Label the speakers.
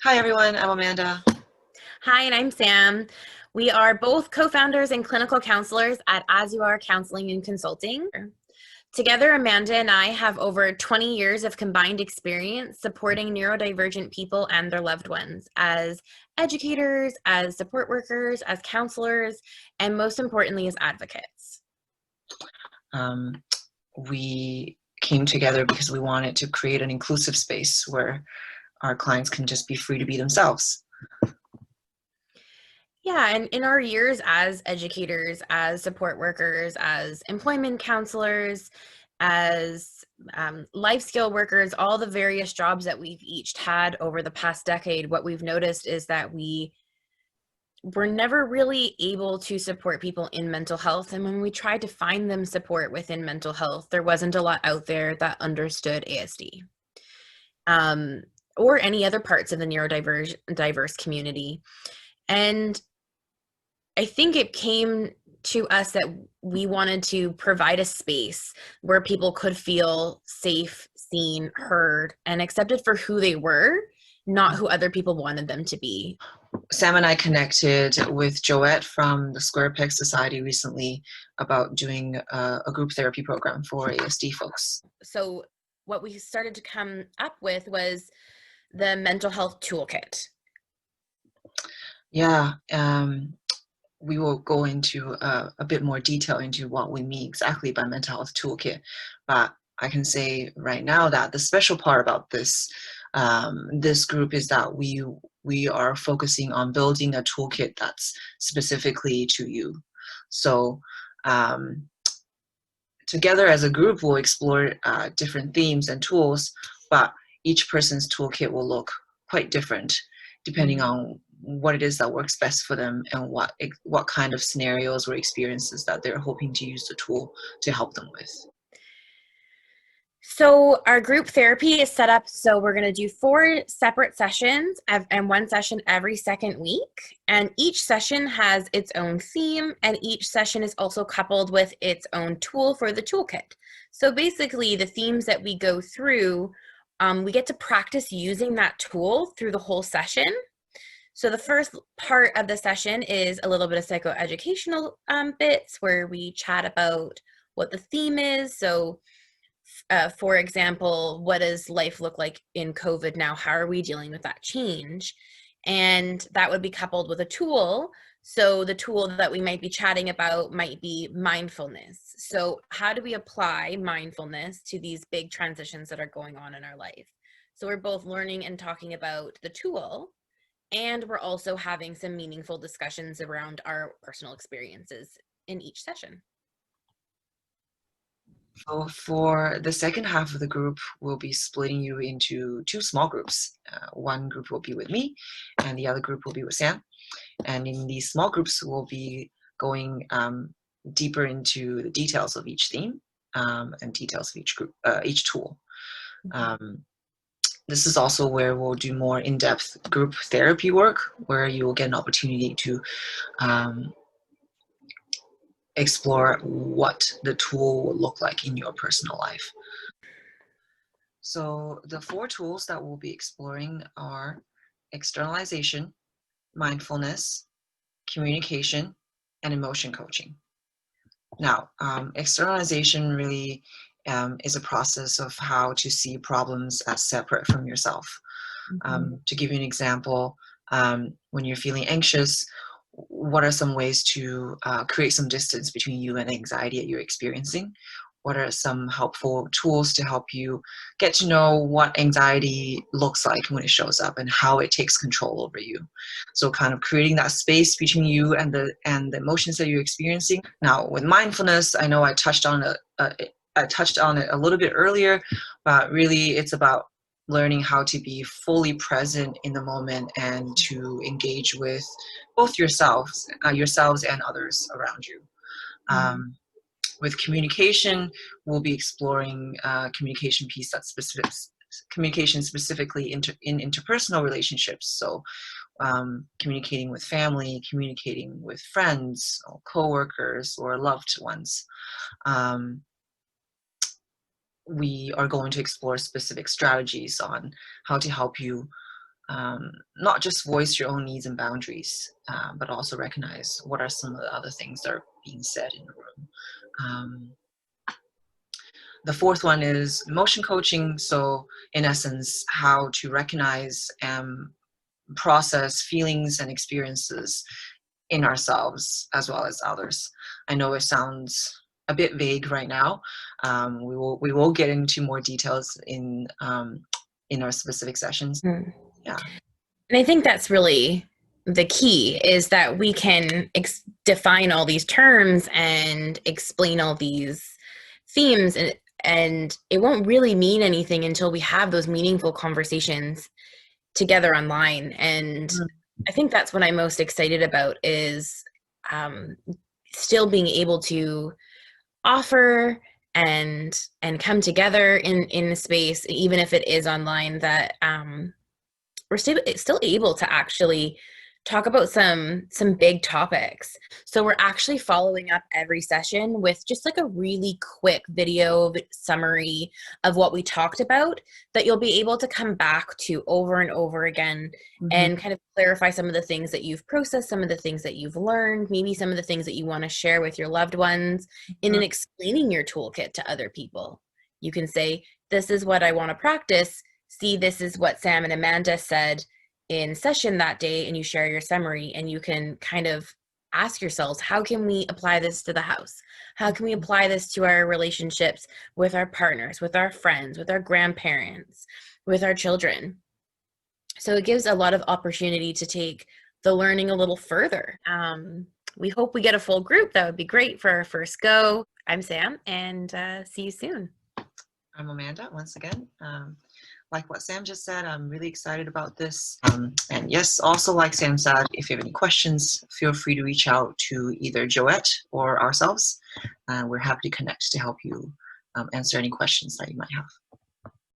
Speaker 1: Hi everyone, I'm Amanda.
Speaker 2: Hi, and I'm Sam. We are both co-founders and clinical counselors at AsUR Counselling and Consulting. Together, Amanda and I have over 20 years of combined experience supporting neurodivergent people and their loved ones as educators, as support workers, as counselors, and most importantly, as advocates.
Speaker 1: We came together because we wanted to create an inclusive space where our clients can just be free to be themselves.
Speaker 2: Yeah, and in our years as educators, as support workers, as employment counselors, as life skill workers, all the various jobs that we've each had over the past decade, what we've noticed is that we were never really able to support people in mental health. And when we tried to find them support within mental health, there wasn't a lot out there that understood ASD or any other parts of the neurodiverse community. And I think it came to us that we wanted to provide a space where people could feel safe, seen, heard, and accepted for who they were, not who other people wanted them to be.
Speaker 1: Sam and I connected with Joette from the Square Peg Society recently about doing a group therapy program for ASD folks.
Speaker 2: So what we started to come up with was the mental health toolkit.
Speaker 1: Yeah, we will go into a bit more detail into what we mean exactly by mental health toolkit, but I can say right now that the special part about this group is that we are focusing on building a toolkit that's specifically to you. So together as a group, we'll explore different themes and tools, but each person's toolkit will look quite different depending on what it is that works best for them and what kind of scenarios or experiences that they're hoping to use the tool to help them with.
Speaker 2: So our group therapy is set up so we're going to do 4 separate sessions and 1 session every second week. And each session has its own theme, and each session is also coupled with its own tool for the toolkit. So basically the themes that we go through, we get to practice using that tool through the whole session. So the first part of the session is a little bit of psychoeducational bits where we chat about what the theme is. So for example, what does life look like in COVID now? How are we dealing with that change? And that would be coupled with a tool. So the tool that we might be chatting about might be mindfulness. So how do we apply mindfulness to these big transitions that are going on in our life? So we're both learning and talking about the tool, and we're also having some meaningful discussions around our personal experiences in each session.
Speaker 1: So for the second half of the group, we'll be splitting you into 2 small groups. One group will be with me, and the other group will be with Sam. And in these small groups, we'll be going deeper into the details of each theme and details of each tool. This is also where we'll do more in-depth group therapy work, where you will get an opportunity to explore what the tool will look like in your personal life. So the 4 tools that we'll be exploring are externalization, mindfulness, communication, and emotion coaching. Now, externalization really is a process of how to see problems as separate from yourself. To give you an example, when you're feeling anxious, what are some ways to create some distance between you and the anxiety that you're experiencing? What are some helpful tools to help you get to know what anxiety looks like when it shows up and how it takes control over you? So kind of creating that space between you and the emotions that you're experiencing. Now with mindfulness, I know I touched on it a little bit earlier, but really it's about learning how to be fully present in the moment and to engage with both yourselves and others around you. With communication, we'll be exploring communication piece that's communication specifically in interpersonal relationships. So communicating with family, communicating with friends, or co-workers, or loved ones. We are going to explore specific strategies on how to help you not just voice your own needs and boundaries, but also recognize what are some of the other things that are being said in the room. The fourth one is emotion coaching. So in essence, how to recognize and process feelings and experiences in ourselves as well as others. I know it sounds a bit vague right now. We will get into more details in our specific sessions. Yeah.
Speaker 2: And I think that's really the key, is that we can define all these terms and explain all these themes, and it won't really mean anything until we have those meaningful conversations together online. And I think that's what I'm most excited about, is still being able to offer and come together in a space, even if it is online, that we're still able to actually talk about some big topics. So we're actually following up every session with just like a really quick video summary of what we talked about, that you'll be able to come back to over and over again, and kind of clarify some of the things that you've processed, some of the things that you've learned, maybe some of the things that you want to share with your loved ones, in explaining your toolkit to other people. You can say, this is what I want to practice. See, this is what Sam and Amanda said in session that day, and you share your summary, and you can kind of ask yourselves, how can we apply this to the house? How can we apply this to our relationships with our partners, with our friends, with our grandparents, with our children? So it gives a lot of opportunity to take the learning a little further. We hope we get a full group. That would be great for our first go. I'm Sam, and see you soon.
Speaker 1: I'm Amanda, once again. Like what Sam just said, I'm really excited about this. And yes, also like Sam said, if you have any questions, feel free to reach out to either Joette or ourselves. We're happy to connect to help you answer any questions that you might have.